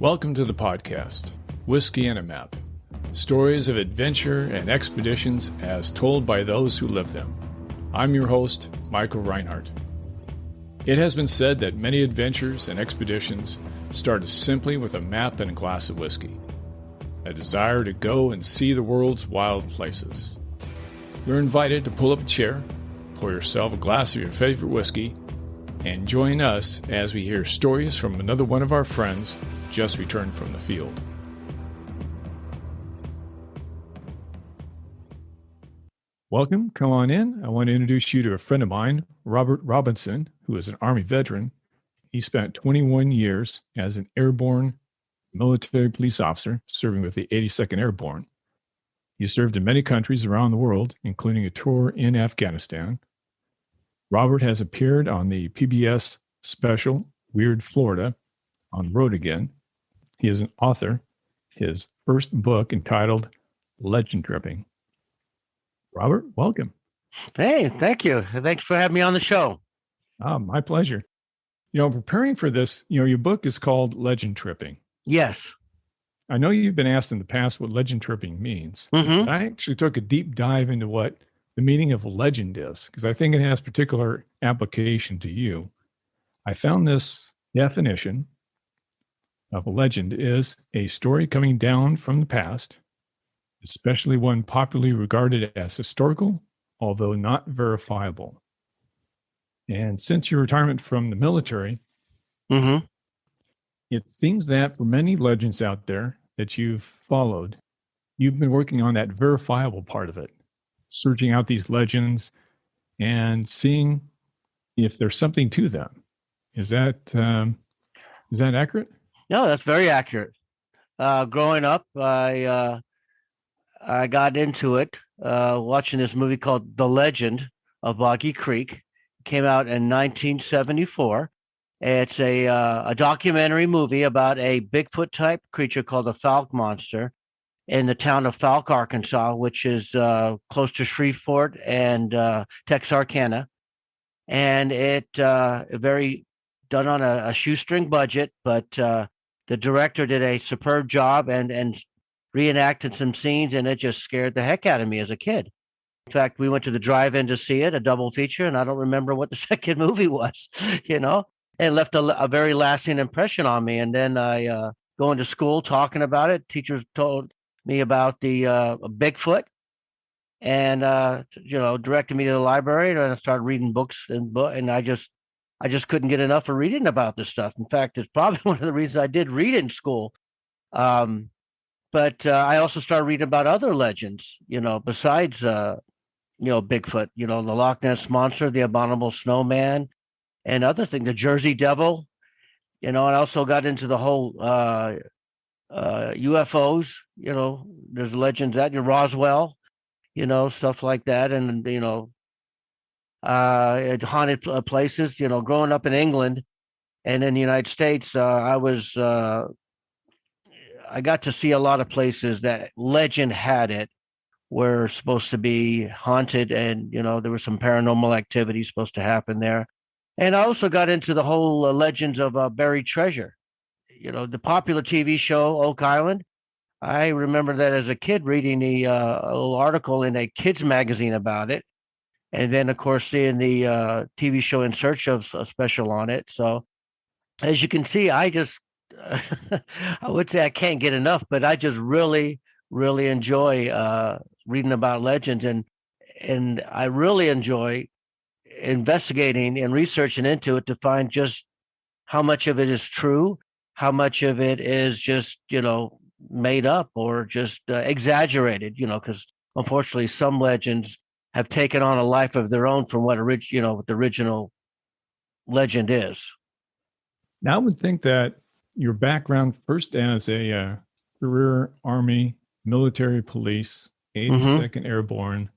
Welcome to the podcast, Whiskey and a Map. Stories of adventure and expeditions as told by those who live them. I'm your host, Michael Reinhardt. It has been said that many adventures and expeditions start simply with a map and a glass of whiskey. A desire to go and see the world's wild places. You're invited to pull up a chair, pour yourself a glass of your favorite whiskey, and join us as we hear stories from another one of our friends just returned from the field. Welcome, come on in. I want to introduce you to a friend of mine, Robert Robinson, who is an Army veteran. He spent 21 years as an airborne military police officer serving with the 82nd Airborne. He served in many countries around the world, including a tour in Afghanistan. Robert has appeared on the PBS special Weird Florida, On the Road Again. He is an author. His first book entitled Legend Tripping. Robert, welcome. Hey, thank you. Thanks for having me on the show. My pleasure. Preparing for this, your book is called Legend Tripping. Yes. I know you've been asked in the past what legend tripping means. Mm-hmm. I actually took a deep dive into what the meaning of legend is, because I think it has particular application to you. I found this definition of a legend is a story coming down from the past, especially one popularly regarded as historical, although not verifiable. And since your retirement from the military, Mm-hmm. it seems that for many legends out there that you've followed, you've been working on that verifiable part of it, searching out these legends and seeing if there's something to them. Is that accurate? No, that's very accurate. Growing up, I got into it watching this movie called The Legend of Boggy Creek. It came out in 1974. It's a documentary movie about a Bigfoot type creature called the Falk Monster in the town of Falk, Arkansas, which is close to Shreveport and Texarkana. And it very done on a shoestring budget, but the director did a superb job and reenacted some scenes, and it just scared the heck out of me as a kid. In fact, we went to the drive-in to see it, a double feature, and I don't remember what the second movie was, It left a very lasting impression on me. And then I going to school talking about it. Teachers told me about the Bigfoot, and directed me to the library, and I started reading books and I just couldn't get enough of reading about this stuff. In fact, it's probably one of the reasons I did read in school. But I also started reading about other legends, besides Bigfoot, the Loch Ness Monster, the Abominable Snowman, and other things, the Jersey Devil, and I also got into the whole UFOs, there's legends that Roswell, stuff like that. And, haunted places, growing up in England and in the United States, I got to see a lot of places that legend had it were supposed to be haunted, and, there was some paranormal activity supposed to happen there. And I also got into the whole legends of buried treasure. The popular TV show Oak Island. I remember that as a kid reading a little article in a kids magazine about it, and then of course seeing the TV show In Search of a special on it. So as you can see, I just I would say I can't get enough, but I just really, really enjoy reading about legends, and I really enjoy investigating and researching into it to find just how much of it is true, how much of it is just, made up or just exaggerated, because unfortunately some legends have taken on a life of their own from what what the original legend is. Now I would think that your background first as a career Army military police, 82nd Airborne,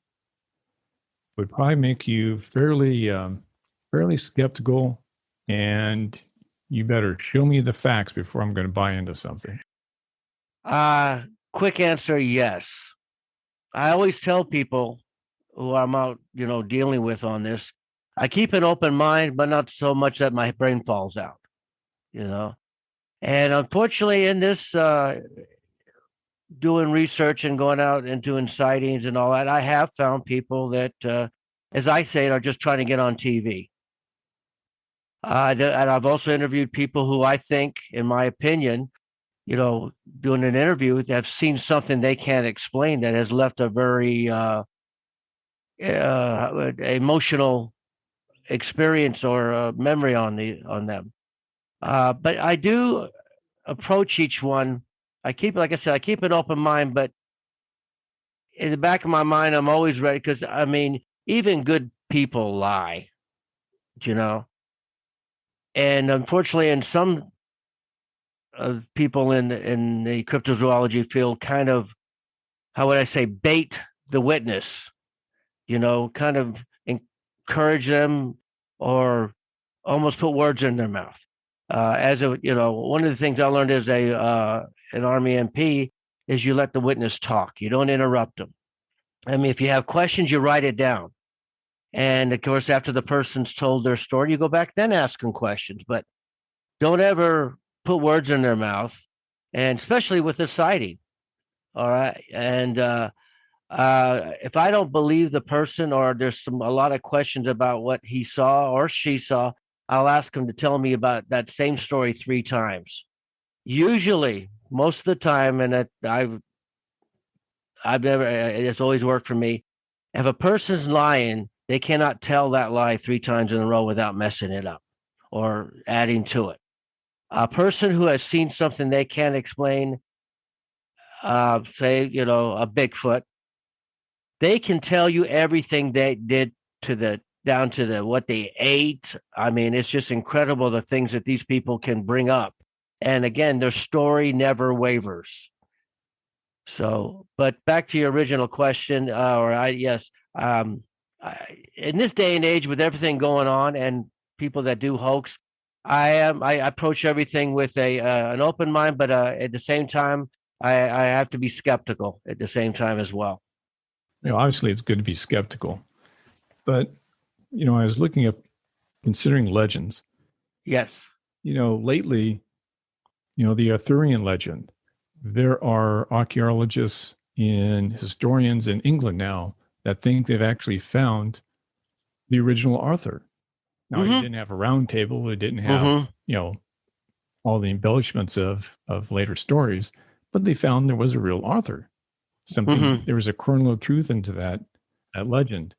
would probably make you fairly skeptical, and you better show me the facts before I'm going to buy into something. Quick answer, yes. I always tell people who I'm out, dealing with on this, I keep an open mind, but not so much that my brain falls out. And unfortunately, in this doing research and going out and doing sightings and all that, I have found people that, as I say, are just trying to get on TV. And I've also interviewed people who I think, in my opinion, doing an interview, have seen something they can't explain that has left a very emotional experience or memory on them. But I do approach each one. Like I said, I keep an open mind, but in the back of my mind, I'm always ready because I mean, even good people lie, you know. And unfortunately, in some people in the cryptozoology field, kind of, how would I say, bait the witness, kind of encourage them or almost put words in their mouth. One of the things I learned as an Army MP is you let the witness talk. You don't interrupt them. I mean, if you have questions, you write it down. And of course, after the person's told their story, you go back then ask them questions. But don't ever put words in their mouth, and especially with a sighting. All right. And if I don't believe the person, or there's a lot of questions about what he saw or she saw, I'll ask him to tell me about that same story 3 times. Usually, most of the time, and I've never, it's always worked for me. If a person's lying, they cannot tell that lie 3 times in a row without messing it up or adding to it. A person who has seen something they can't explain, say, a Bigfoot, they can tell you everything they did down to the what they ate. I mean, it's just incredible the things that these people can bring up. And again, their story never wavers. So, but back to your original question, yes, in this day and age with everything going on and people that do hoax, I approach everything with an open mind, but at the same time, I have to be skeptical at the same time as well. Obviously, it's good to be skeptical, but I was looking up, considering legends. Yes. Lately, the Arthurian legend. There are archaeologists and historians in England now that think they've actually found the original Arthur. Now, he didn't have a round table. It didn't have, all the embellishments of later stories, but they found there was a real Arthur. There was a kernel of truth into that legend.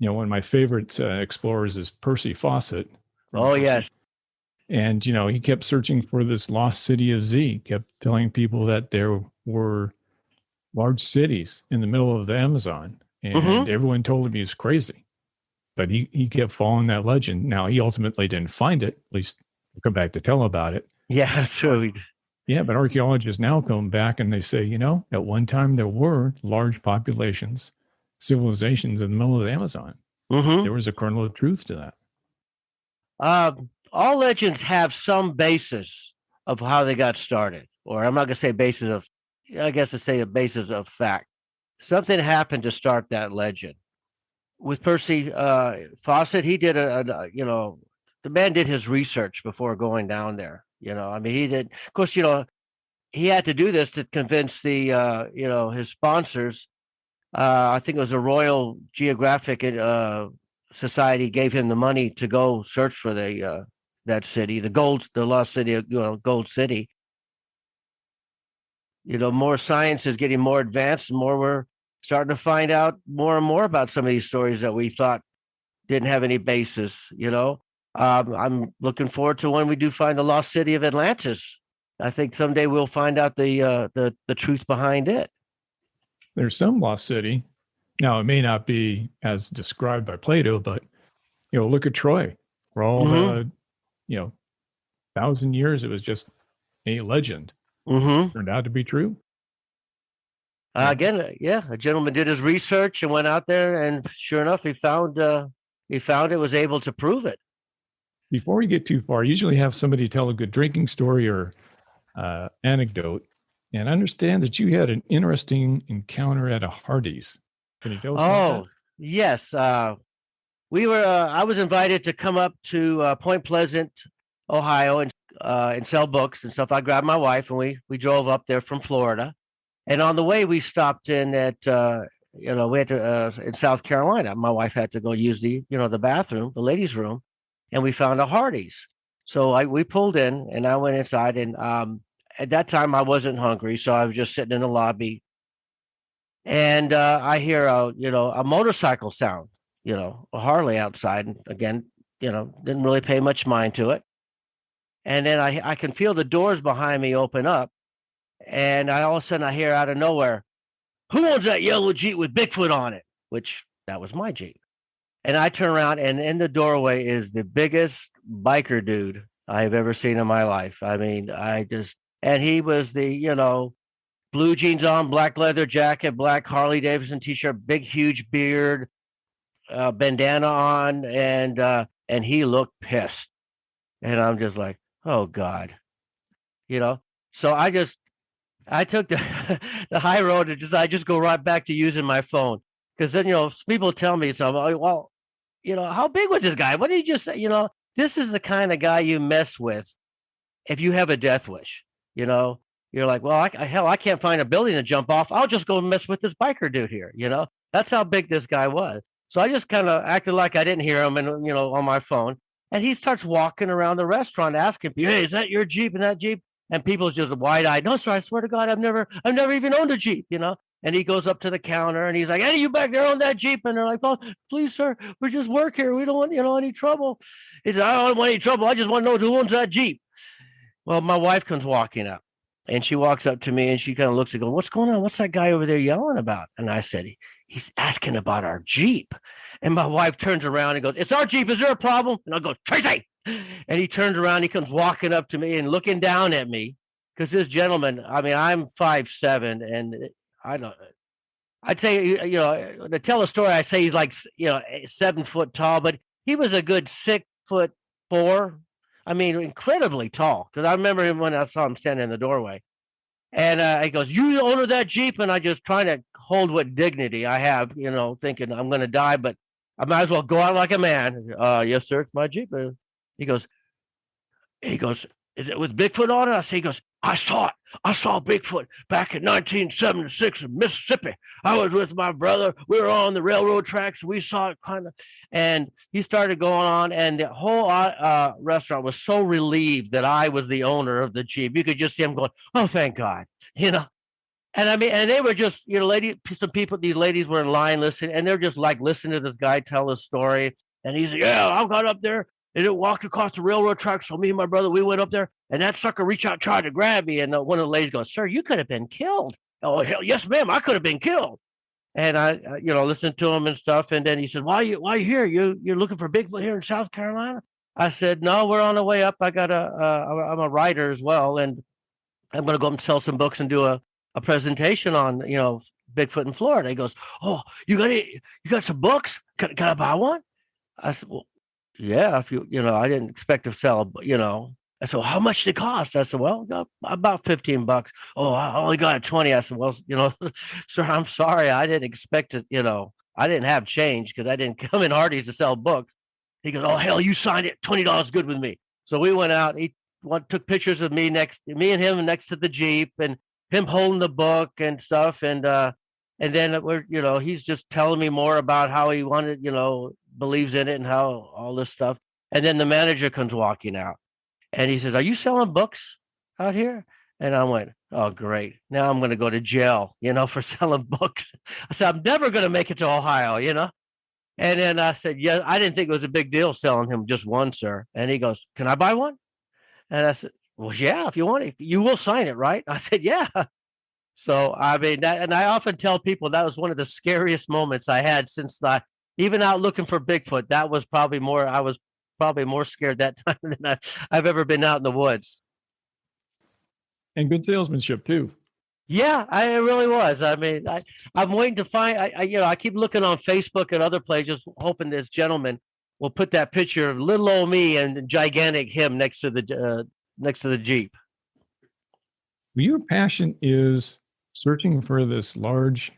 One of my favorite explorers is Percy Fawcett. Oh, yes. And, he kept searching for this lost city of Z, kept telling people that there were large cities in the middle of the Amazon. And everyone told him he was crazy. But he kept following that legend. Now, he ultimately didn't find it. At least he'll come back to tell about it. Yeah, that's true. Yeah, but archaeologists now come back and they say, at one time there were large populations, civilizations in the middle of the Amazon. There was a kernel of truth to that. All legends have some basis of how they got started, or I'm not going to say basis of, I guess to say a basis of fact. Something happened to start that legend. With Percy Fawcett, he did the man did his research before going down there. I mean, he did, of course, he had to do this to convince the, his sponsors. I think it was the Royal Geographic Society gave him the money to go search for that city, the lost city of, Gold City. More science is getting more advanced, and more we're starting to find out more and more about some of these stories that we thought didn't have any basis. I'm looking forward to when we do find the lost city of Atlantis. I think someday we'll find out the truth behind it. There's some lost city. Now, it may not be as described by Plato, but, look at Troy. For all the, 1,000 years, it was just a legend. Turned out to be true. Again, a gentleman did his research and went out there, and sure enough, he found it, was able to prove it. Before we get too far, usually have somebody tell a good drinking story or anecdote. And I understand that you had an interesting encounter at a Hardee's. Can you tell us about that? Yes. I was invited to come up to Point Pleasant, Ohio, and and sell books and stuff. I grabbed my wife and we drove up there from Florida. And on the way, we stopped in at we had to in South Carolina. My wife had to go use the bathroom, the ladies' room, and we found a Hardee's. So we pulled in, and I went inside, and at that time I wasn't hungry, so I was just sitting in the lobby, and I hear a motorcycle sound, a Harley outside, and again, didn't really pay much mind to it, and then I can feel the doors behind me open up, and all of a sudden I hear out of nowhere, "Who owns that yellow Jeep with Bigfoot on it?" Which that was my Jeep. And I turn around, and in the doorway is the biggest biker dude I've ever seen in my life. I mean, and he was the, blue jeans on, black leather jacket, black Harley Davidson t-shirt, big, huge beard, bandana on, and he looked pissed. And I'm just like, oh God, So I took the the high road and I just go right back to using my phone. Because then, people tell me something, well, how big was this guy? What did he just say? This is the kind of guy you mess with if you have a death wish. You're like, well, I can't find a building to jump off. I'll just go mess with this biker dude here. That's how big this guy was. So I just kind of acted like I didn't hear him and, on my phone. And he starts walking around the restaurant asking people, "Hey, is that your Jeep and that Jeep?" And people's just wide-eyed. "No, sir, I swear to God, I've never even owned a Jeep, And he goes up to the counter and he's like, "Hey, you back there on that Jeep?" And they're like, "Oh, please, sir, we just work here. We don't want, any trouble." He said, "I don't want any trouble. I just want to know who owns that Jeep." Well, my wife comes walking up and she walks up to me and she kind of looks and goes, "What's going on? What's that guy over there yelling about?" And I said, "He's asking about our Jeep." And my wife turns around and goes, "It's our Jeep. Is there a problem?" And I go, "Tracy." And he turns around, he comes walking up to me and looking down at me. Because this gentleman, I mean, I'm 5'7", and I'd say, to tell a story, I say he's like, 7 foot tall, but he was a good 6'4". I mean, incredibly tall. Because I remember him when I saw him standing in the doorway. And he goes, "You the owner of that Jeep?" And I just trying to hold what dignity I have, thinking I'm going to die, but I might as well go out like a man. "Yes, sir, it's my Jeep." He goes, "Is it with Bigfoot on it?" He goes, "I saw it. I saw Bigfoot back in 1976 in Mississippi. I was with my brother. We were on the railroad tracks. We saw it kind of." And he started going on, and the whole restaurant was so relieved that I was the owner of the Jeep. You could just see him going, "Oh, thank God," And I mean, and they were just, these ladies were in line listening, and they're just like listening to this guy tell his story. And he's like, "Yeah, I got up there and it walked across the railroad tracks. So me and my brother, we went up there, and that sucker reached out, tried to grab me." And one of the ladies goes, "Sir, you could have been killed." "Oh, hell, yes, ma'am, I could have been killed." And I, listened to him and stuff. And then he said, why you here? You're looking for Bigfoot here in South Carolina?" I said, "No, we're on the way up. I'm a writer as well, and I'm going to go up and sell some books and do a presentation on, Bigfoot in Florida." He goes, "Oh, you got some books? Can I buy one?" I said, "Well, yeah, if I didn't expect to sell, I said, "Well, how much did it cost?" I said, "Well, about $15. "Oh, I only got it 20. I said, "Well, sir, I'm sorry. I didn't expect it. I didn't have change because I didn't come in Hardee's to sell books." He goes, "Oh, hell, you signed it. $20 good with me." So we went out. He took pictures of me and him next to the Jeep, and him holding the book and stuff. And then he's just telling me more about how he wanted, believes in it and how all this stuff. And then the manager comes walking out and he says, "Are you selling books out here?" And I went, "Oh, great. Now I'm going to go to jail, for selling books." I said, "I'm never going to make it to Ohio, And then I said, "Yeah, I didn't think it was a big deal selling him just one, sir." And he goes, "Can I buy one?" And I said, "Well, yeah, if you want it, you will sign it, right?" I said, "Yeah." So, I mean, and I often tell people that was one of the scariest moments I had since even out looking for Bigfoot. That was I was probably more scared that time than I've ever been out in the woods. And good salesmanship too. Yeah, I it really was. I mean, I'm waiting to find. I keep looking on Facebook and other places, hoping this gentleman will put that picture of little old me and gigantic him next to the Jeep. Your passion is searching for this large,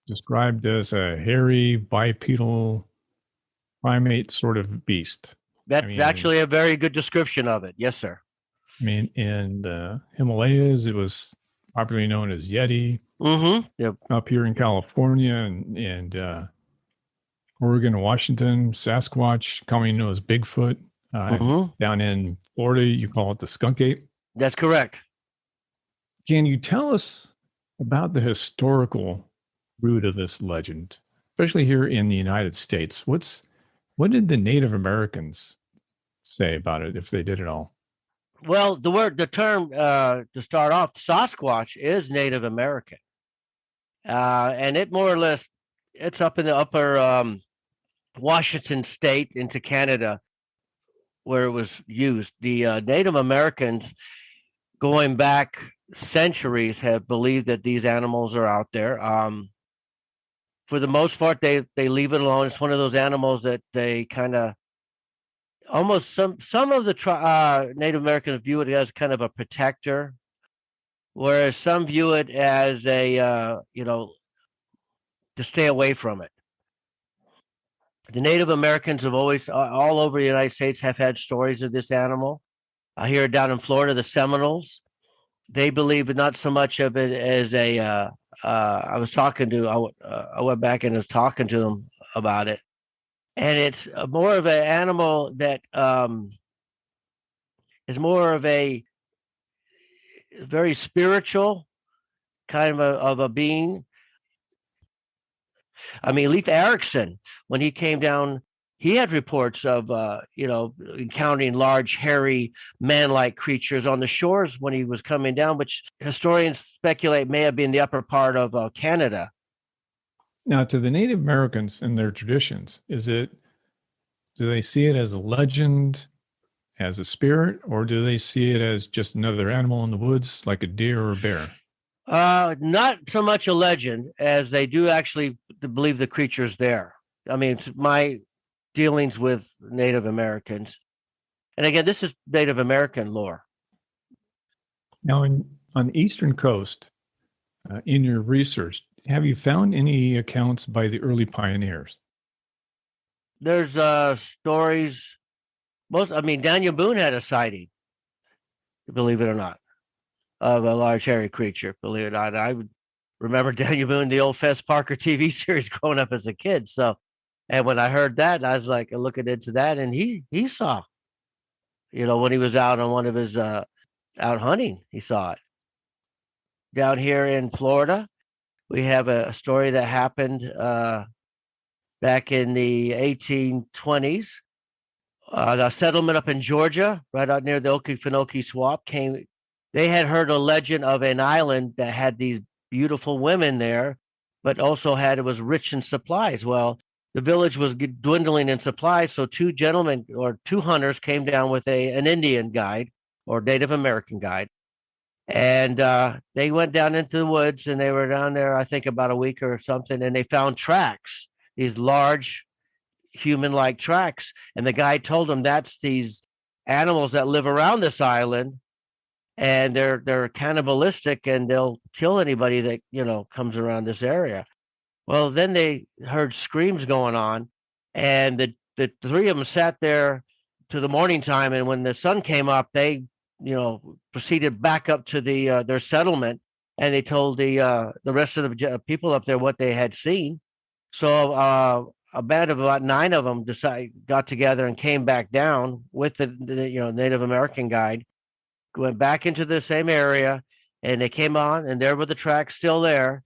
described as a hairy bipedal primate sort of beast. That's actually a very good description of it. Yes, sir. I mean, in the Himalayas, it was popularly known as Yeti. Mm-hmm. Yep. Up here in California and Oregon and Washington, Sasquatch, commonly known as Bigfoot. Mm-hmm. Down in Florida, you call it the skunk ape. That's correct. Can you tell us about the historical root of this legend, especially here in the United States? What did the Native Americans say about it, if they did at all? Well, the term to start off, Sasquatch is Native American, and it more or less it's up in the upper Washington State into Canada where it was used. The Native Americans, going back centuries, have believed that these animals are out there. For the most part, they leave it alone. It's one of those animals that they kind of almost some of the Native Americans view it as kind of a protector, whereas some view it as a to stay away from it. The Native Americans have always all over the United States have had stories of this animal. Here down in Florida, the Seminoles, they believe not so much of it as a. I was talking to I went back and was talking to them about it, and it's more of an animal that is more of a very spiritual kind of a being. I mean, Leif Erikson, when he came down, he had reports of encountering large, hairy, man-like creatures on the shores when he was coming down, which historians speculate may have been the upper part of Canada. Now, to the Native Americans and their traditions, do they see it as a legend, as a spirit, or do they see it as just another animal in the woods, like a deer or a bear? Not so much a legend as they do actually believe the creature's there. I mean, it's my dealings with Native Americans, and again, this is Native American lore. Now, on the eastern coast, in your research, have you found any accounts by the early pioneers? There's stories. Daniel Boone had a sighting, believe it or not, of a large hairy creature. Believe it or not, I would remember Daniel Boone, the old Fess Parker TV series, growing up as a kid. So, and when I heard that, I was like looking into that, and he saw, when he was out on one of his out hunting, he saw it. Down here in Florida, we have a story that happened back in the 1820s. The settlement up in Georgia, right out near the Okefenokee Swamp, they had heard a legend of an island that had these beautiful women there, but also it was rich in supplies. Well, the village was dwindling in supplies, so two hunters came down with an Indian guide or Native American guide, and they went down into the woods, and they were down there, I think, about a week or something, and they found tracks, these large human-like tracks, and the guide told them that's these animals that live around this island, and they're cannibalistic, and they'll kill anybody that comes around this area. Well, then they heard screams going on, and the three of them sat there to the morning time, and when the sun came up, they proceeded back up to their settlement, and they told the rest of the people up there what they had seen. So a band of about 9 of them got together and came back down with the Native American guide, went back into the same area, and they came on, and there were the tracks still there.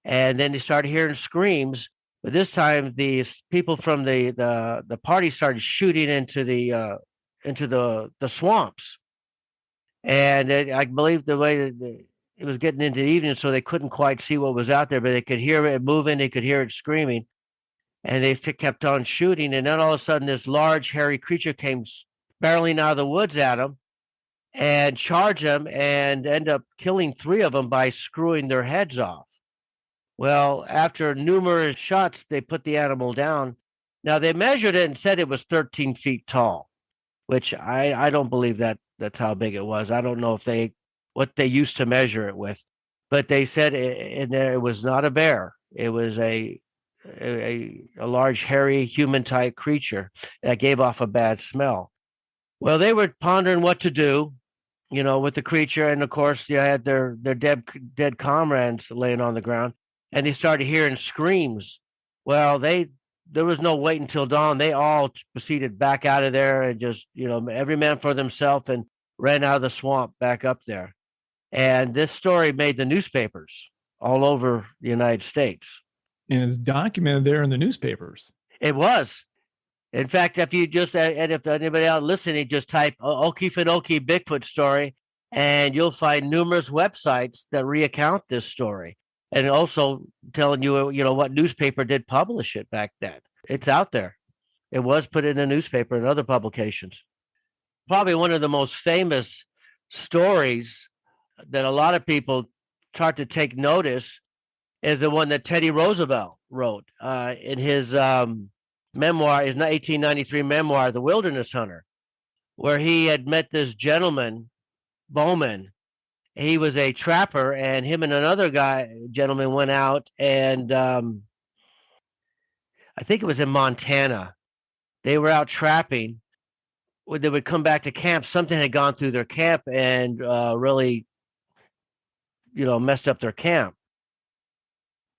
And then they started hearing screams, but this time the people from the party started shooting into the swamps. And I believe the way that it was getting into the evening, so they couldn't quite see what was out there, but they could hear it moving, they could hear it screaming, and they kept on shooting. And then all of a sudden, this large, hairy creature came barreling out of the woods at them and charged them, and ended up killing 3 of them by screwing their heads off. Well, after numerous shots, they put the animal down. Now, they measured it and said it was 13 feet tall, which I don't believe that's how big it was. I don't know what they used to measure it with, but they said it was not a bear. It was a large, hairy, human-type creature that gave off a bad smell. Well, they were pondering what to do, with the creature, and of course they had their dead comrades laying on the ground, and they started hearing screams. Well, there was no wait until dawn. They all proceeded back out of there and just every man for themselves and ran out of the swamp back up there. And this story made the newspapers all over the United States. And it's documented there in the newspapers. It was. In fact, if you just and if anybody out listening, just type Okefenokee Bigfoot story, and you'll find numerous websites that recount this story, and also telling you what newspaper did publish it back then. It's out there. It was put in a newspaper and other publications. Probably one of the most famous stories that a lot of people start to take notice is the one that Teddy Roosevelt wrote in his memoir, his 1893 memoir, The Wilderness Hunter, where he had met this gentleman, Bowman. He was a trapper, and him and another gentleman went out, and I think it was in Montana. They were out trapping. When they would come back to camp, something had gone through their camp and really, messed up their camp.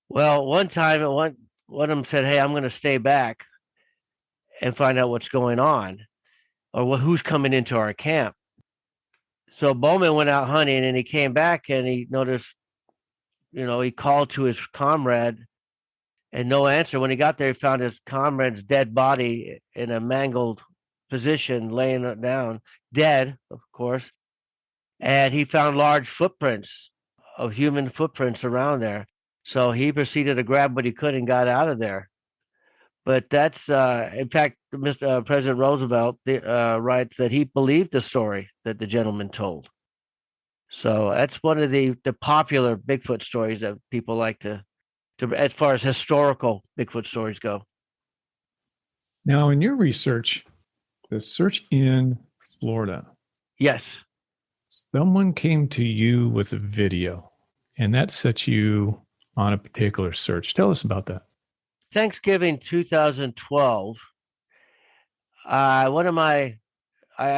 Well, one time, one of them said, "Hey, I'm going to stay back and find out what's going on, or who's coming into our camp." So Bowman went out hunting, and he came back, and he noticed, he called to his comrade, and no answer. When he got there, he found his comrade's dead body in a mangled position, laying it down, dead, of course. And he found large footprints of human footprints around there. So he proceeded to grab what he could and got out of there. But that's, in fact, Mr. President Roosevelt writes that he believed the story that the gentleman told. So that's one of the popular Bigfoot stories that people like to as far as historical Bigfoot stories go. Now, in your research, the search in Florida. Yes. Someone came to you with a video, and that set you on a particular search. Tell us about that. Thanksgiving 2012, I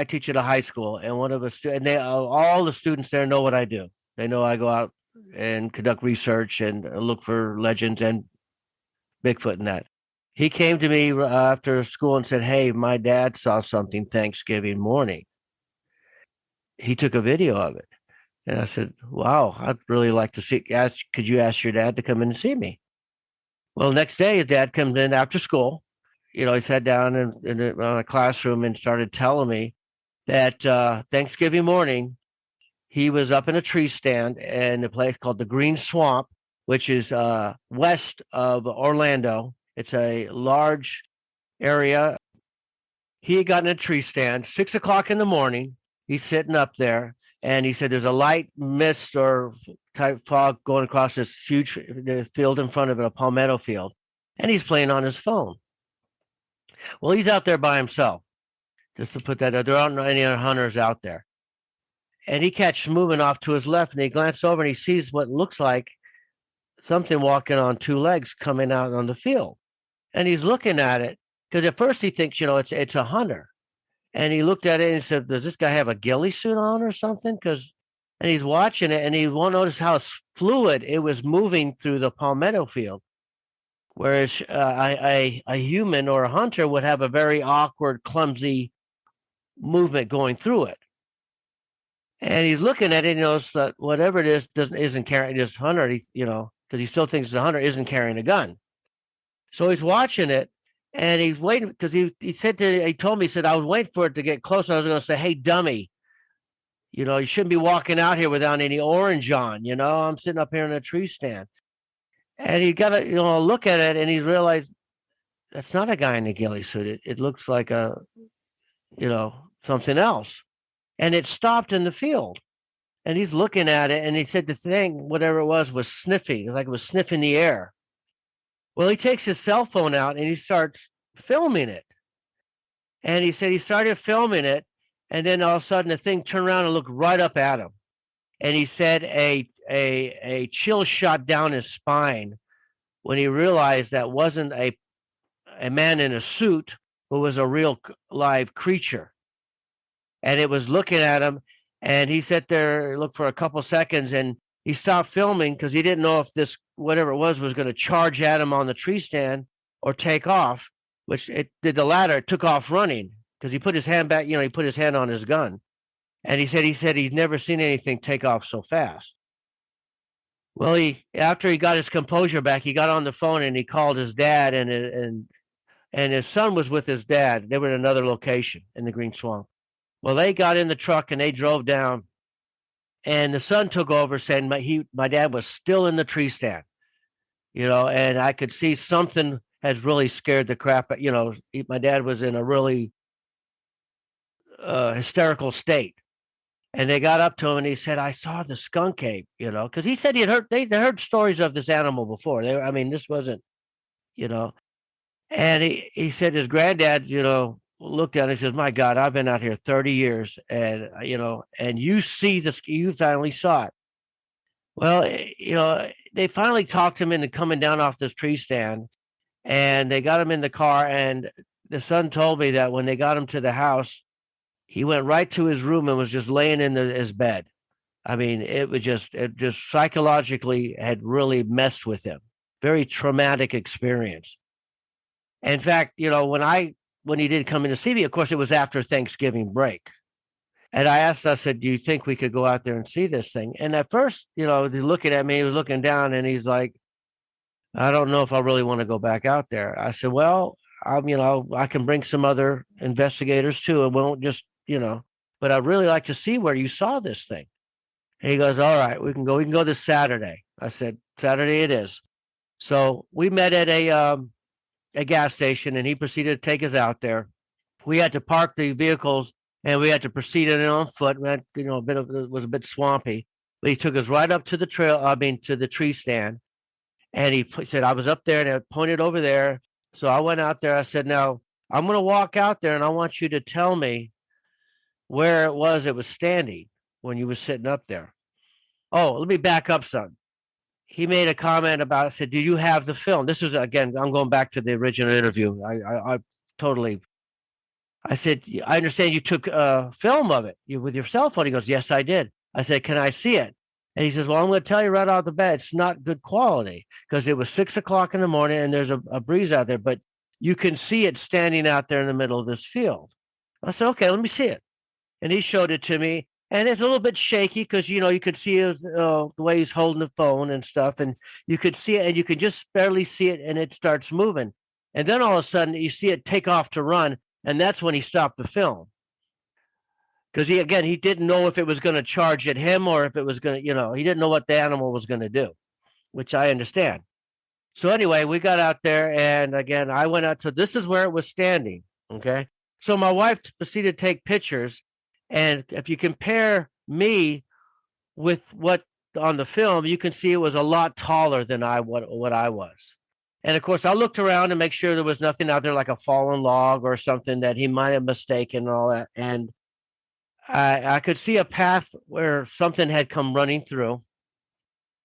teach at a high school, and one of the and all the students there know what I do. They know I go out and conduct research and look for legends and Bigfoot and that. He came to me after school and said, "Hey, my dad saw something Thanksgiving morning." He took a video of it. And I said, "Wow, I'd really like to see. Could you ask your dad to come in and see me?" Well, next day, his dad comes in after school. He sat down in a classroom and started telling me that Thanksgiving morning, he was up in a tree stand in a place called the Green Swamp, which is west of Orlando. It's a large area. He had gotten a tree stand, 6:00 in the morning. He's sitting up there, and he said there's a light mist or type fog going across this huge field in front of it, a palmetto field, and he's playing on his phone. Well, he's out there by himself. Just to put that out, there aren't any other hunters out there. And he catches moving off to his left, and he glances over and he sees what looks like something walking on two legs coming out on the field. And he's looking at it because at first he thinks, it's a hunter. And he looked at it and he said, "Does this guy have a ghillie suit on or something?" And he's watching it, and he won't notice how fluid it was moving through the palmetto field. Whereas a human or a hunter would have a very awkward, clumsy movement going through it. And he's looking at it and he knows that whatever it is isn't carrying this hunter, because he still thinks the hunter isn't carrying a gun. So he's watching it, and he's waiting because he told me, he said, "I was waiting for it to get close. I was going to say, 'Hey, dummy, you shouldn't be walking out here without any orange on. I'm sitting up here in a tree stand." And he got a look at it, and he realized that's not a guy in a ghillie suit. It looks like something else. And it stopped in the field. And he's looking at it, and he said the thing, whatever it was sniffing, like it was sniffing the air. Well, he takes his cell phone out, and he starts filming it. And he said he started filming it, and then all of a sudden the thing turned around and looked right up at him. And he said a chill shot down his spine when he realized that wasn't a man in a suit, but was a real live creature. And it was looking at him, And he sat there, looked for a couple seconds, and he stopped filming because he didn't know if this, whatever it was going to charge at him on the tree stand or take off, which it did the latter. It took off running because he put his hand back, he put his hand on his gun. And he said he'd never seen anything take off so fast. Well, after he got his composure back, he got on the phone and he called his dad, and his son was with his dad. They were in another location in the Green Swamp. Well, they got in the truck and they drove down, and the son took over, saying my dad was still in the tree stand, and I could see something has really scared the crap. My dad was in a really hysterical state. And they got up to him and he said, "I saw the skunk ape," because he said they heard stories of this animal before. This wasn't, and he said his granddad, looked at it and says, "My God, I've been out here 30 years and, and you finally saw it." Well, they finally talked him into coming down off this tree stand, and they got him in the car. And the son told me that when they got him to the house, he went right to his room and was just laying in his bed. It just psychologically had really messed with him. Very traumatic experience. In fact, when he did come in to see me, of course, it was after Thanksgiving break. And I said, "Do you think we could go out there and see this thing?" And at first, he's looking at me, he was looking down, and he's like, "I don't know if I really want to go back out there." I said, "Well, I can bring some other investigators too. It won't just, but I'd really like to see where you saw this thing." And he goes, "All right, we can go this Saturday." I said, "Saturday it is." So we met at a gas station, and he proceeded to take us out there. We had to park the vehicles, and we had to proceed in on foot. We had, it was a bit swampy, but he took us right up to the to the tree stand, and he said, "I was up there," and I pointed over there. So I went out there. I said, "Now I'm going to walk out there, and I want you to tell me where it was standing when you were sitting up there." Oh, let me back up, son. He made a comment about it, said, "Do you have the film?" This is, again, I'm going back to the original interview. I totally, I said, "I understand you took a film of it with your cell phone." He goes, "Yes, I did." I said, "Can I see it?" And he says, "Well, I'm going to tell you right off the bat, it's not good quality because it was 6 o'clock in the morning and there's a breeze out there, but you can see it standing out there in the middle of this field." I said, "Okay, let me see it." And he showed it to me. And it's a little bit shaky because, you could see the way he's holding the phone and stuff. And you could see it, and you could just barely see it, and it starts moving. And then all of a sudden, you see it take off to run. And that's when he stopped the film. Because he didn't know if it was going to charge at him or if it was going to, he didn't know what the animal was going to do, which I understand. So anyway, we got out there, and again, I went out to, this is where it was standing. Okay. So my wife proceeded to take pictures. And if you compare me with what on the film, you can see it was a lot taller than what I was. And of course, I looked around to make sure there was nothing out there like a fallen log or something that he might have mistaken and all that. And I could see a path where something had come running through.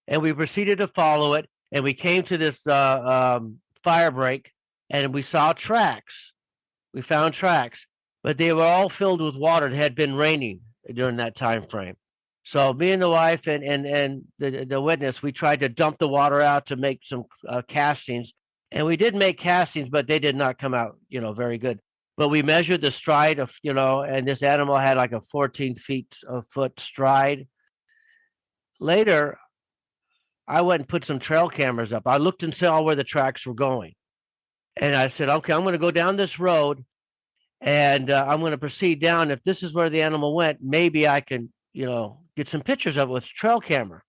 And we proceeded to follow it. And we came to this fire break, and we saw tracks. We found tracks. But they were all filled with water. It had been raining during that time frame. So me and the wife and the witness, we tried to dump the water out to make some castings. And we did make castings, but they did not come out, very good. But we measured the stride of, and this animal had like a 14 foot stride. Later, I went and put some trail cameras up. I looked and saw where the tracks were going. And I said, "Okay, I'm going to go down this road. And I'm going to proceed down. If this is where the animal went, maybe I can, get some pictures of it with a trail camera."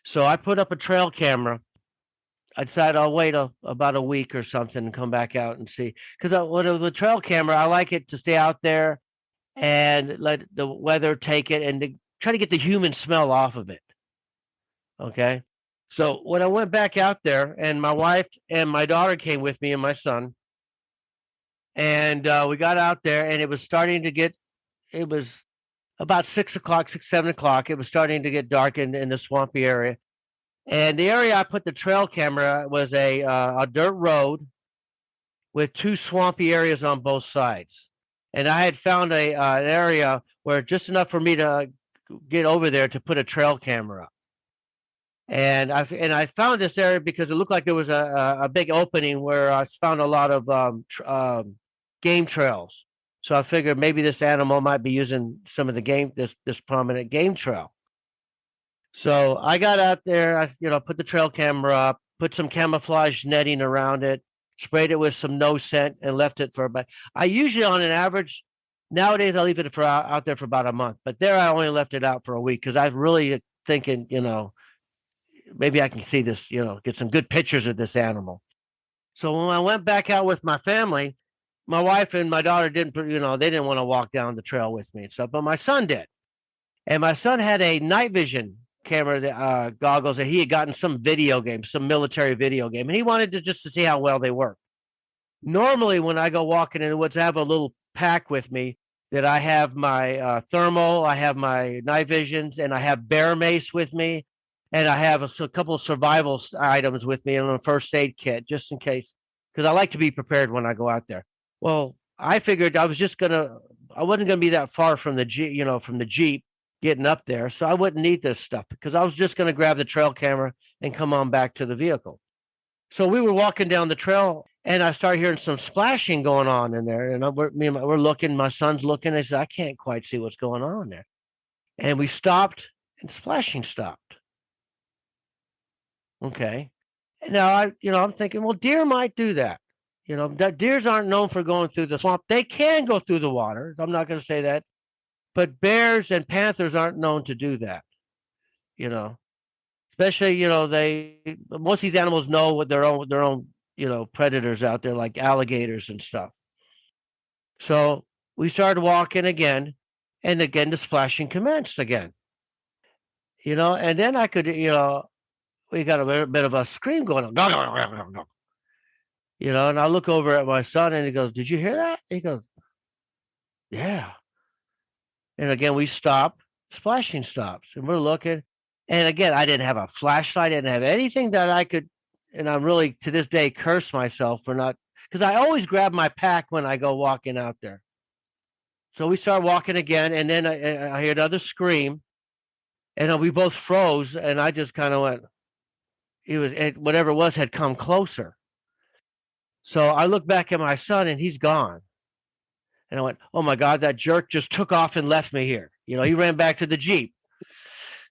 So I put up a trail camera. I decided I'll wait about a week or something and come back out and see. Because with the trail camera, I like it to stay out there and let the weather take it and to try to get the human smell off of it. Okay. So when I went back out there, and my wife and my daughter came with me and my son, and we got out there, and it was starting to get, it was about 6 o'clock, 7 o'clock. It was starting to get dark in the swampy area. And the area I put the trail camera was a dirt road with two swampy areas on both sides. And I had found an area where just enough for me to get over there to put a trail camera up. And I found this area because it looked like there was a big opening where I found a lot of game trails. So I figured maybe this animal might be using some of the this prominent game trail. So I got out there, put the trail camera up, put some camouflage netting around it, sprayed it with some no scent, and left it for about. I usually, on an average, nowadays I leave it for out there for about a month. But there, I only left it out for a week because I was really thinking, maybe I can see this, get some good pictures of this animal. So when I went back out with my family, my wife and my daughter didn't, they didn't want to walk down the trail with me and stuff, but my son did. And my son had a night vision camera goggles that he had gotten some video game, some military video game, and he wanted to see how well they work. Normally, when I go walking in the woods, I have a little pack with me that I have my thermal, I have my night visions, and I have bear mace with me, and I have a couple of survival items with me and a first aid kit just in case, because I like to be prepared when I go out there. Well, I figured I wasn't gonna be that far from the Jeep getting up there, so I wouldn't need this stuff because I was just gonna grab the trail camera and come on back to the vehicle. So we were walking down the trail, and I started hearing some splashing going on in there, and we're looking. My son's looking. I said, I can't quite see what's going on there, and we stopped, and splashing stopped. Okay, and now I'm thinking, well, deer might do that. Deers aren't known for going through the swamp. They can go through the water. I'm not going to say that, but bears and panthers aren't known to do that. Especially most of these animals know what their own predators out there like alligators and stuff. So we started walking again, and again the splashing commenced again. And then I could we got a bit of a scream going on. And I look over at my son, and he goes, "Did you hear that?" He goes, "Yeah." And again, we stop. Splashing stops, and we're looking. And again, I didn't have a flashlight. I didn't have anything that I could. And I'm really, to this day, curse myself for not, because I always grab my pack when I go walking out there. So we start walking again, and then I hear another scream, and we both froze, and I just kind of went. Whatever it was had come closer. So I look back at my son, and he's gone. And I went, "Oh my God, that jerk just took off and left me here." He ran back to the Jeep.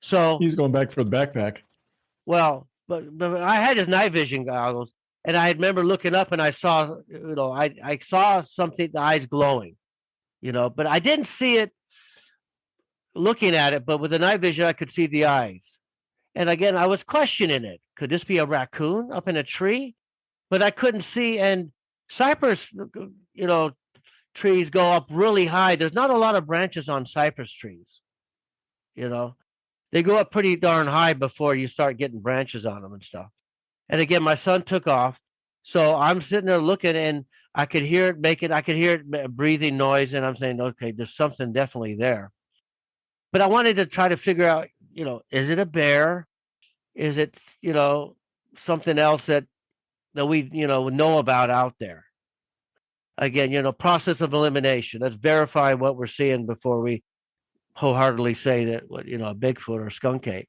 So he's going back for the backpack. Well, but I had his night vision goggles, and I remember looking up, and I saw, I saw something, the eyes glowing, but I didn't see it looking at it. But with the night vision, I could see the eyes. And again, I was questioning it. Could this be a raccoon up in a tree? But I couldn't see. And cypress, trees go up really high. There's not a lot of branches on cypress trees. They go up pretty darn high before you start getting branches on them and stuff. And again, my son took off. So I'm sitting there looking, and I could hear it breathing noise. And I'm saying, okay, there's something definitely there. But I wanted to try to figure out, is it a bear? Is it, something else that we, know about out there? Again, process of elimination. Let's verify what we're seeing before we wholeheartedly say that, a Bigfoot or skunk ape.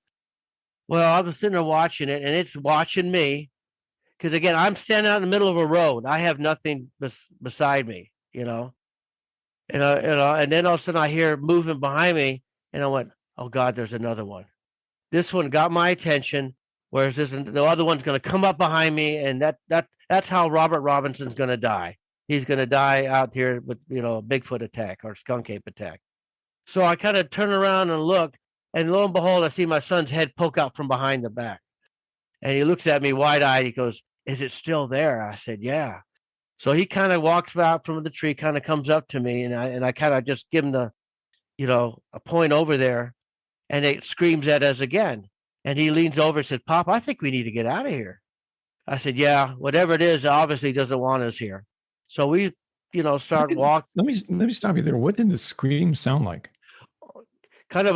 Well, I was sitting there watching it, and it's watching me, because again, I'm standing out in the middle of a road. I have nothing beside me, and then all of a sudden I hear movement behind me, and I went, "Oh God, there's another one." This one got my attention, whereas the other one's going to come up behind me, and that's how Robert Robinson's going to die. He's going to die out here with a Bigfoot attack or skunk ape attack. So I kind of turn around and look, and lo and behold, I see my son's head poke out from behind the back. And he looks at me wide-eyed. He goes, "Is it still there?" I said, "Yeah." So he kind of walks out from the tree, kind of comes up to me, and I kind of just give him a point over there, and it screams at us again. And he leans over and said, "Pop, I think we need to get out of here." I said, "Yeah, whatever it is, it obviously doesn't want us here." So we, start walking. Let me stop you there. What did the scream sound like? Kind of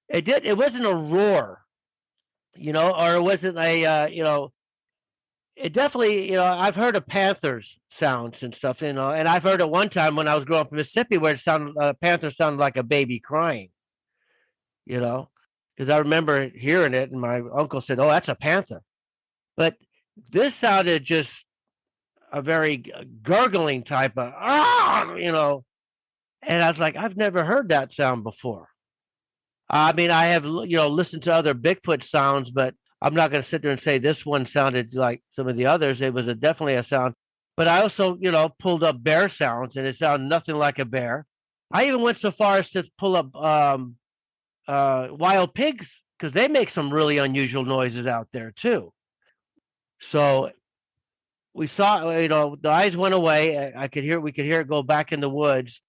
it wasn't a roar, or it wasn't a, it definitely, I've heard of panthers sounds and stuff, and I've heard it one time when I was growing up in Mississippi where it sounded panther sounded like a baby crying, because I remember hearing it, and my uncle said, "Oh, that's a panther," but this sounded just a very gurgling type of and I was like, I've never heard that sound before. I mean, I have listened to other Bigfoot sounds, but I'm not going to sit there and say this one sounded like some of the others. It was definitely a sound. But I also, pulled up bear sounds, and it sounded nothing like a bear. I even went so far as to pull up wild pigs, because they make some really unusual noises out there too. So we saw, the eyes went away. We could hear it go back in the woods.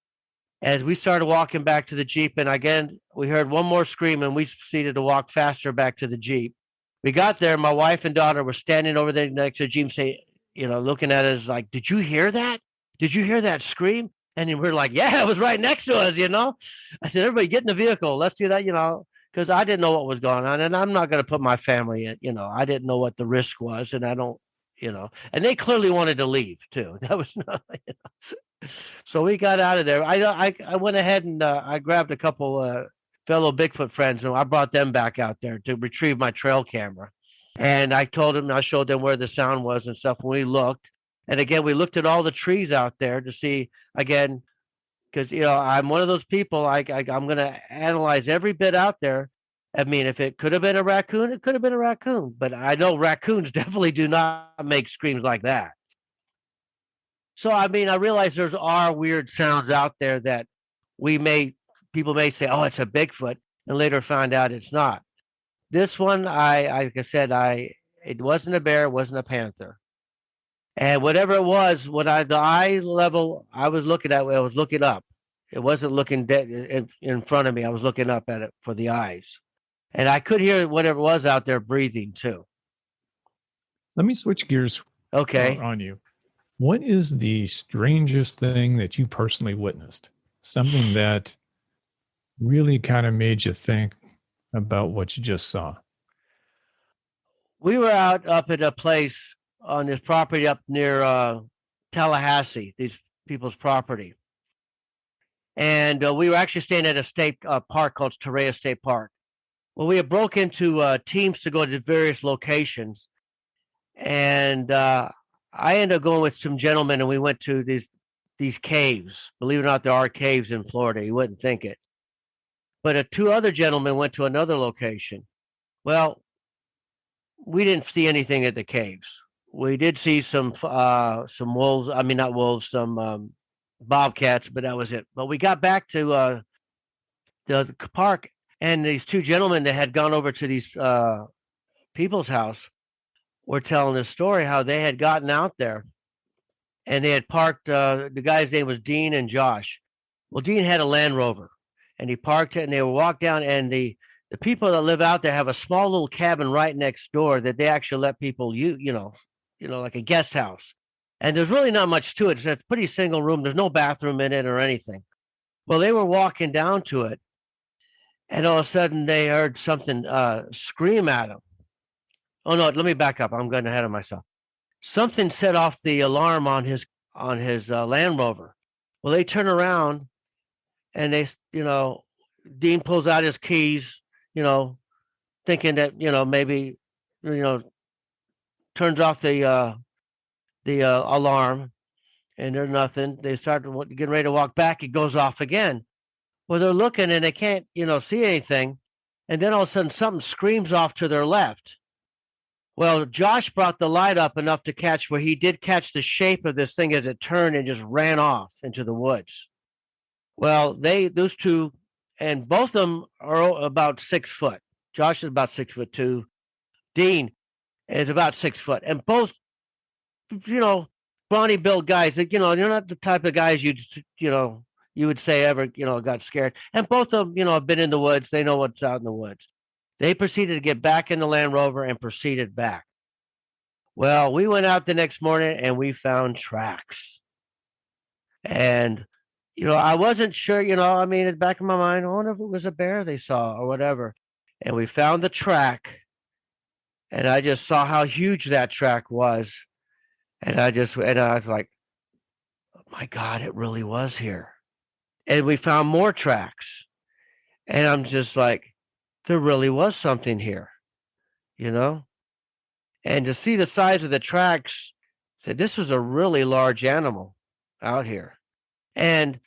As we started walking back to the Jeep, and again, we heard one more scream, and we proceeded to walk faster back to the Jeep. We got there, my wife and daughter were standing over there next to the Jeep, looking at us like, "Did you hear that? Did you hear that scream?" And we're like, "Yeah, it was right next to us, I said, "Everybody get in the vehicle. Let's do that, because I didn't know what was going on, and I'm not going to put my family in, I didn't know what the risk was, and I don't, and they clearly wanted to leave too. That was not, So we got out of there. I went ahead and I grabbed a couple fellow Bigfoot friends, and I brought them back out there to retrieve my trail camera. And I showed them where the sound was and stuff. When we looked, and again, we looked at all the trees out there to see again, because I'm one of those people. I'm going to analyze every bit out there. I mean, if it could have been a raccoon, it could have been a raccoon. But I know raccoons definitely do not make screams like that. So, I mean, I realize there are weird sounds out there that people may say, "Oh, it's a Bigfoot," and later find out it's not. This one, like I said, it wasn't a bear, it wasn't a panther. And whatever it was, the eye level I was looking at, I was looking up. It wasn't looking dead in front of me. I was looking up at it for the eyes. And I could hear whatever it was out there breathing too. Let me switch gears on you. What is the strangest thing that you personally witnessed? Something that really kind of made you think about what you just saw? We were up at a place on this property up near Tallahassee, these people's property. And we were actually staying at a state park called Torreya State Park. Well, we had broke into teams to go to various locations. And I ended up going with some gentlemen, and we went to these caves. Believe it or not, there are caves in Florida. You wouldn't think it. But two other gentlemen went to another location. Well, we didn't see anything at the caves. We did see some wolves. I mean, not wolves, some bobcats, but that was it. But we got back to the park, and these two gentlemen that had gone over to these people's house were telling this story how they had gotten out there, and they had parked. The guy's name was Dean and Josh. Well, Dean had a Land Rover, and he parked it, and they would walk down, and the people that live out there have a small little cabin right next door that they actually let people like a guest house. And there's really not much to it. It's a pretty single room. There's no bathroom in it or anything. Well, they were walking down to it, and all of a sudden they heard something scream at them. Oh no, let me back up. I'm getting ahead of myself. Something set off the alarm on his Land Rover. Well, they turn around, and Dean pulls out his keys, thinking that maybe turns off the alarm, and there's nothing. They start getting ready to walk back. It goes off again. Well, they're looking, and they can't see anything, and then all of a sudden something screams off to their left. Well, Josh brought the light up enough to catch where he did catch the shape of this thing as it turned and just ran off into the woods. Well, those two, and both of them are about 6 foot. Josh is about 6'2". Dean is about 6 foot, and both, brawny built guys. They're not the type of guys you would say ever got scared. And both of them, have been in the woods. They know what's out in the woods. They proceeded to get back in the Land Rover and proceeded back. Well, we went out the next morning and we found tracks. And, I wasn't sure, I mean, in the back of my mind, I wonder if it was a bear they saw or whatever. And we found the track. And I just saw how huge that track was. And I was like, my God, it really was here. And we found more tracks. And I'm just like, there really was something here, you know? And to see the size of the tracks, said this was a really large animal out here. And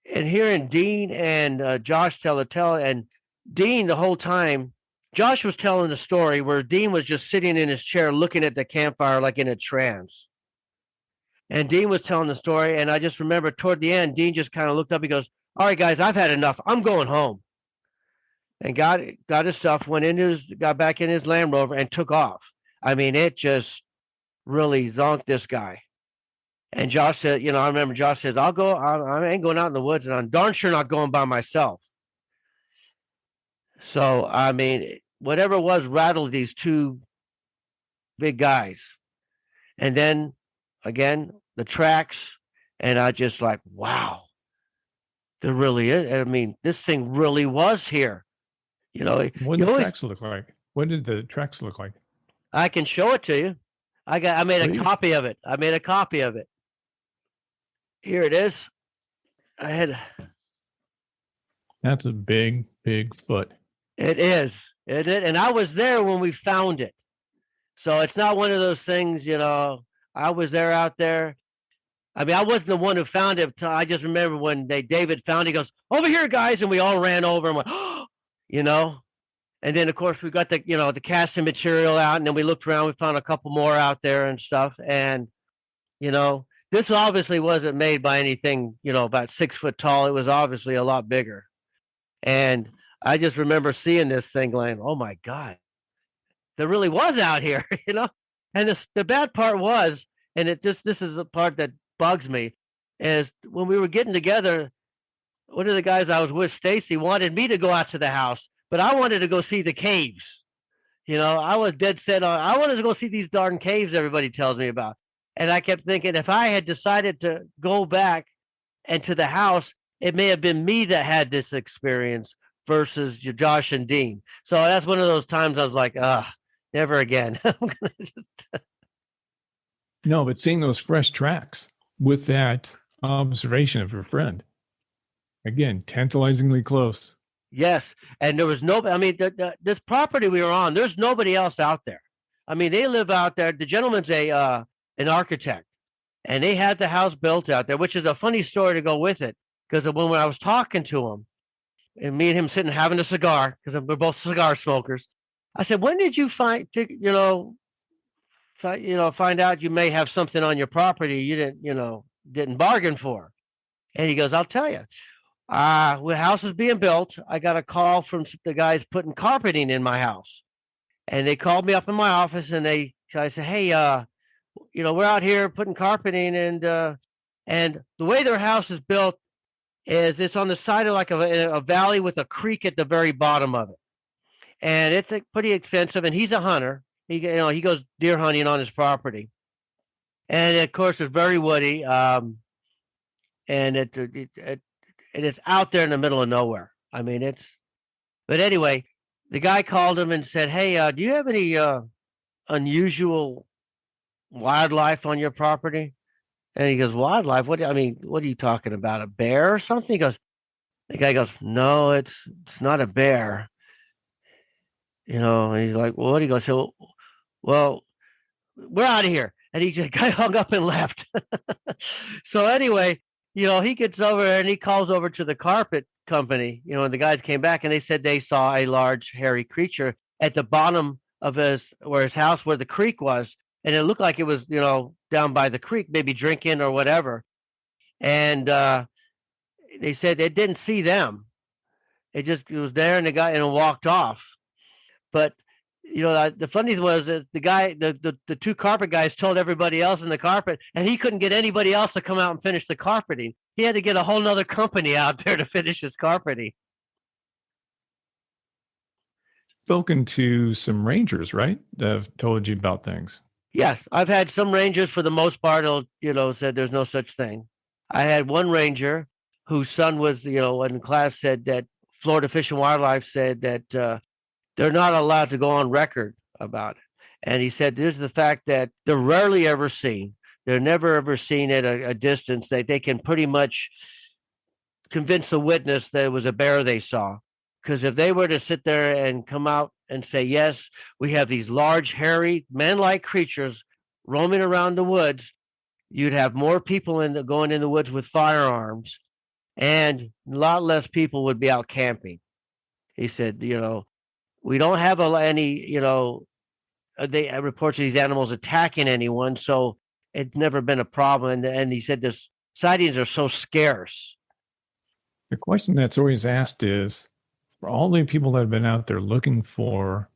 hearing Dean and Josh tell the tale, and Dean the whole time, Josh was telling the story where Dean was just sitting in his chair looking at the campfire like in a trance. And Dean was telling the story, and I just remember toward the end, Dean just kind of looked up. He goes, "All right, guys, I've had enough. I'm going home." And got his stuff, got back in his Land Rover, and took off. I mean, it just really zonked this guy. And Josh said, I remember Josh says, "I'll go. I ain't going out in the woods, and I'm darn sure not going by myself." So I mean, whatever it was rattled these two big guys, and then again the tracks, and I just like, wow, there really is. I mean, this thing really was here. What did the tracks look like? What did the tracks look like? I can show it to you. I made a copy of it. Here it is. That's a big foot. It is. And I was there when we found it. So it's not one of those things, I was there out there. I mean, I wasn't the one who found it. I just remember when David found it, he goes, "Over here, guys," and we all ran over and went, "Oh," And then of course we got the casting material out, and then we looked around, we found a couple more out there and stuff. And, this obviously wasn't made by anything, about 6 foot tall. It was obviously a lot bigger. And I just remember seeing this thing going, "Oh my God, there really was out here," And the bad part was, and this is the part that bugs me, is when we were getting together, one of the guys I was with, Stacy, wanted me to go out to the house, but I wanted to go see the caves. I was dead set on, I wanted to go see these darn caves everybody tells me about. And I kept thinking, if I had decided to go back and to the house, it may have been me that had this experience versus Josh and Dean. So that's one of those times I was like, never again. No, but seeing those fresh tracks with that observation of your friend, again, tantalizingly close. Yes, and there was nobody. I mean, this property we were on, there's nobody else out there. I mean, they live out there. The gentleman's an architect, and they had the house built out there, which is a funny story to go with it. Because when I was talking to him, and me and him sitting having a cigar, because we're both cigar smokers, I said, "When did you find out you may have something on your property you didn't bargain for?" And he goes, "I'll tell you. The house is being built. I got a call from the guys putting carpeting in my house, and they called me up in my office, and I said, 'Hey, we're out here putting carpeting, and the way their house is built is it's on the side of like a valley with a creek at the very bottom of it, and it's pretty expensive. And he's a hunter. He goes deer hunting on his property, and of course it's very woody, and it's out there in the middle of nowhere. I mean, but anyway, the guy called him and said, "Hey, do you have any unusual wildlife on your property?" And he goes, "Wildlife? What are you talking about? A bear or something?" The guy goes, "No, it's not a bear." And he's like, "Well, what do you go?" So, "Well, we're out of here." And he just guy hung up and left. So anyway, he gets over and he calls over to the carpet company, and the guys came back and they said they saw a large hairy creature at the bottom of his house where the creek was. And it looked like it was, down by the creek, maybe drinking or whatever. And they said they didn't see them. It was there, and the guy walked off. But the funny thing was that the guy, the two carpet guys, told everybody else in the carpet, and he couldn't get anybody else to come out and finish the carpeting. He had to get a whole nother company out there to finish his carpeting. Spoken to some rangers, right? That have told you about things. Yes, I've had some rangers, for the most part, said there's no such thing. I had one ranger whose son was, in class, said that Florida Fish and Wildlife said that they're not allowed to go on record about it. And he said, "There's the fact that they're rarely ever seen. They're never ever seen at a distance. They can pretty much convince the witness that it was a bear they saw. Because if they were to sit there and come out and say, yes, we have these large, hairy, man-like creatures roaming around the woods, you'd have more people going in the woods with firearms, and a lot less people would be out camping. He said, we don't have any, they reports of these animals attacking anyone, so it's never been a problem. And he said the sightings are so scarce. The question that's always asked is, for all the people that have been out there looking for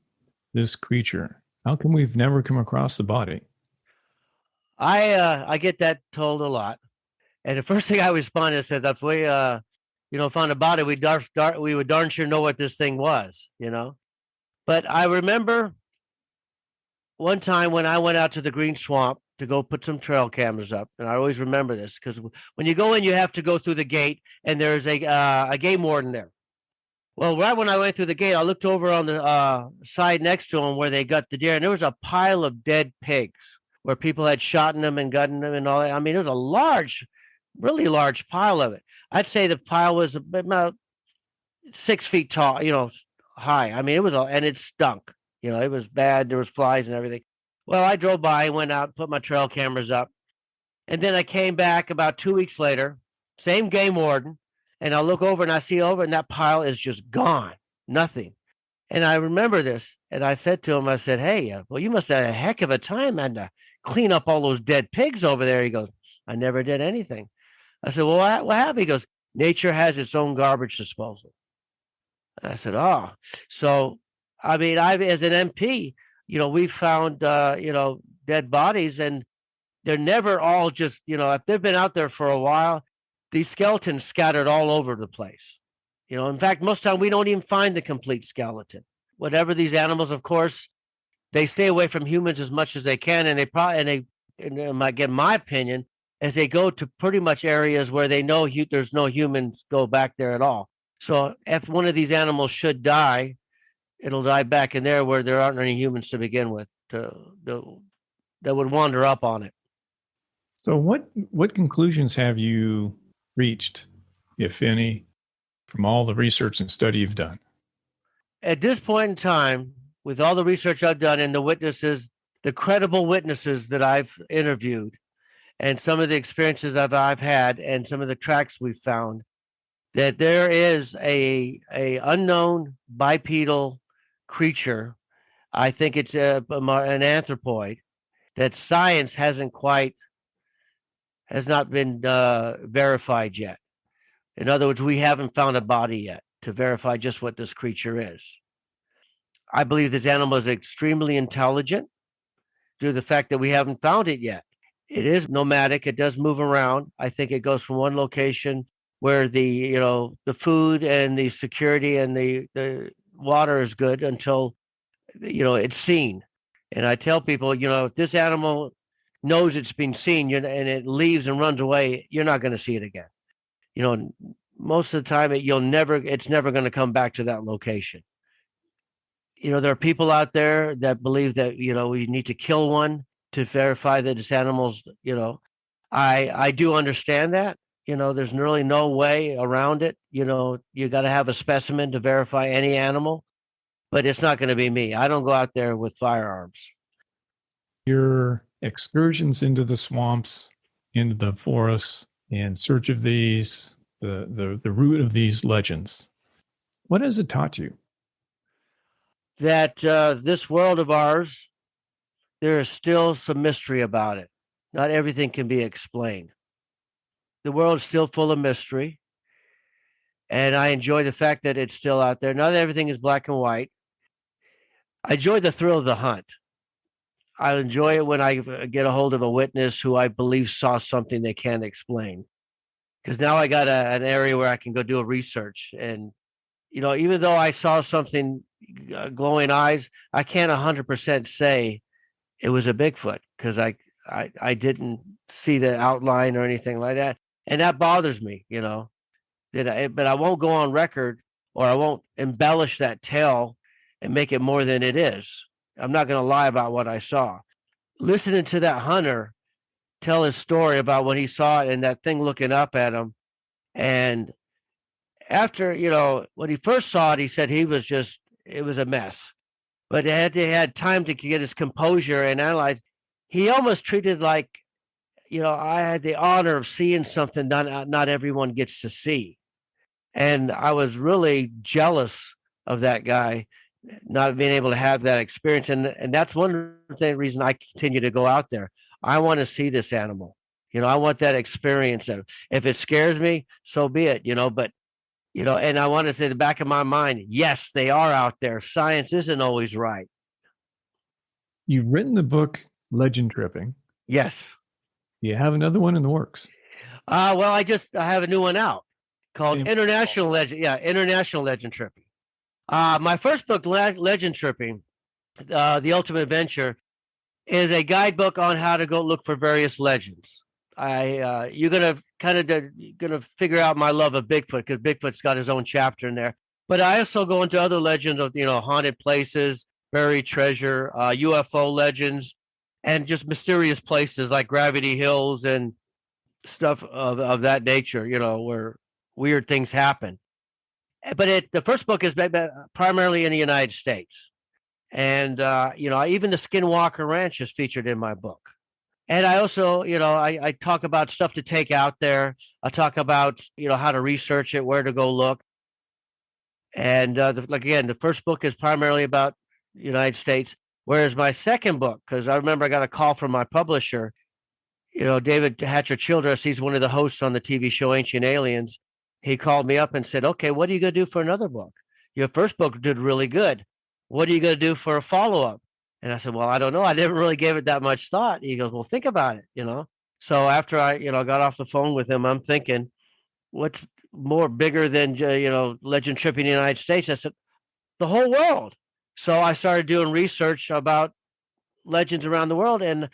this creature, how come we've never come across the body? I get that told a lot, and the first thing I responded said, "If we found a body, we would darn sure know what this thing was, But I remember one time when I went out to the Green Swamp to go put some trail cameras up, and I always remember this because when you go in, you have to go through the gate, and there's a game warden there. Well, right when I went through the gate, I looked over on the side next to them where they got the deer, and there was a pile of dead pigs where people had shot them and gotten them and all that. I mean, it was a large, really large pile of it. I'd say the pile was about 6 feet tall, high. I mean, and it stunk. It was bad. There was flies and everything. Well, I drove by, went out, put my trail cameras up, and then I came back about 2 weeks later, same game warden, and I look over and I see over, and that pile is just gone, nothing. And I remember this, and I said to him, I said, "Hey, well, you must have had a heck of a time, man, to clean up all those dead pigs over there." He goes, "I never did anything." I said, "Well, what happened?" He goes, "Nature has its own garbage disposal." I said, "Oh." So, I mean, as an MP, we've found, dead bodies, and they're never all just, if they've been out there for a while, these skeletons scattered all over the place. In fact, most of the time we don't even find the complete skeleton. Whatever these animals, of course, they stay away from humans as much as they can, and my opinion, is they go to pretty much areas where they know there's no humans go back there at all. So if one of these animals should die, it'll die back in there where there aren't any humans to begin with that would wander up on it. So what conclusions have you reached, if any, from all the research and study you've done? At this point in time, with all the research I've done and the witnesses, the credible witnesses that I've interviewed, and some of the experiences I've had, and some of the tracks we've found, that there is a unknown bipedal creature. I think it's an anthropoid that science has not been verified yet. In other words, we haven't found a body yet to verify just what this creature is. I believe this animal is extremely intelligent due to the fact that we haven't found it yet. It is nomadic. It does move around. I think it goes from one location where the food and the security and the water is good until it's seen. And I tell people, if this animal knows it's been seen and it leaves and runs away, you're not going to see it again. Most of the time it's never going to come back to that location. There are people out there that believe that, we need to kill one to verify that this animal's, I do understand that. There's really no way around it. You got to have a specimen to verify any animal, but it's not going to be me. I don't go out there with firearms. Your excursions into the swamps, into the forests, in search of the root of these legends, what has it taught you? That this world of ours, there is still some mystery about it. Not everything can be explained. The world is still full of mystery, and I enjoy the fact that it's still out there. Not everything is black and white. I enjoy the thrill of the hunt. I enjoy it when I get a hold of a witness who I believe saw something they can't explain. Because now I got an area where I can go do a research. And, even though I saw something, glowing eyes, I can't 100% say it was a Bigfoot because I didn't see the outline or anything like that. And that bothers me, but I won't go on record, or I won't embellish that tale and make it more than it is. I'm not going to lie about what I saw. Listening to that hunter, tell his story about when he saw it and that thing looking up at him. And after, when he first saw it, he said it was a mess. But he had time to get his composure and analyze. He almost treated like, I had the honor of seeing something not everyone gets to see. And I was really jealous of that guy not being able to have that experience. And that's one of the reason I continue to go out there. I want to see this animal. I want that experience. If it scares me, so be it, but, and I want to say in the back of my mind, yes, they are out there. Science isn't always right. You've written the book, Legend Tripping. Yes. You have another one in the works. Well, I have a new one out called International Legend. Yeah, International Legend Tripping. My first book, Legend Tripping, The Ultimate Adventure, is a guidebook on how to go look for various legends. You're gonna figure out my love of Bigfoot, because Bigfoot's got his own chapter in there. But I also go into other legends of haunted places, buried treasure, UFO legends, and just mysterious places like Gravity Hills and stuff of that nature. Where weird things happen. But the first book is primarily in the United States. And, even the Skinwalker Ranch is featured in my book. And I also, I talk about stuff to take out there. I talk about, how to research it, where to go look. And the first book is primarily about the United States. Whereas my second book, because I remember I got a call from my publisher, David Hatcher Childress, he's one of the hosts on the TV show Ancient Aliens. He called me up and said, okay, what are you going to do for another book? Your first book did really good. What are you going to do for a follow-up? And I said, well, I don't know. I never really gave it that much thought. He goes, well, think about it, So after I, got off the phone with him, I'm thinking, what's more bigger than, Legend Tripping in the United States? I said, the whole world. So I started doing research about legends around the world. And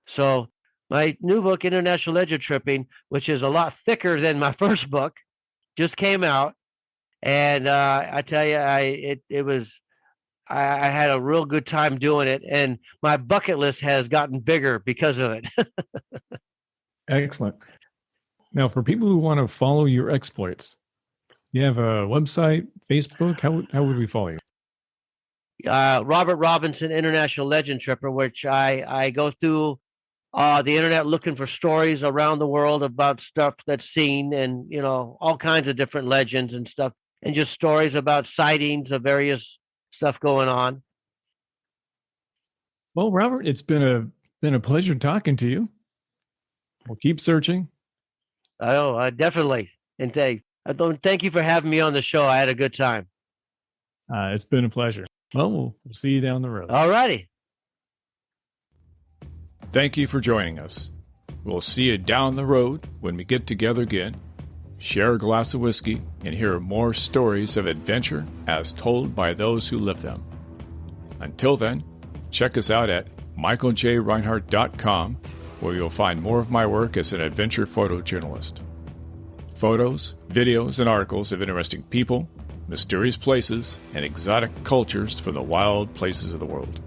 so my new book, International Legend Tripping, which is a lot thicker than my first book, just came out. And I tell you, I had a real good time doing it. And my bucket list has gotten bigger because of it. Excellent. Now, for people who want to follow your exploits, you have a website, Facebook. How would we follow you? Robert Robinson, International Legend Tripper, which I go through the internet looking for stories around the world about stuff that's seen, and all kinds of different legends and stuff, and just stories about sightings of various stuff going on. Well, Robert, it's been a pleasure talking to you. We'll keep searching. Oh, definitely. And thank you for having me on the show. I had a good time. It's been a pleasure. Well, we'll see you down the road. All righty. Thank you for joining us. We'll see you down the road when we get together again, share a glass of whiskey, and hear more stories of adventure as told by those who live them. Until then, check us out at michaeljreinhardt.com, where you'll find more of my work as an adventure photojournalist. Photos, videos, and articles of interesting people, mysterious places, and exotic cultures from the wild places of the world.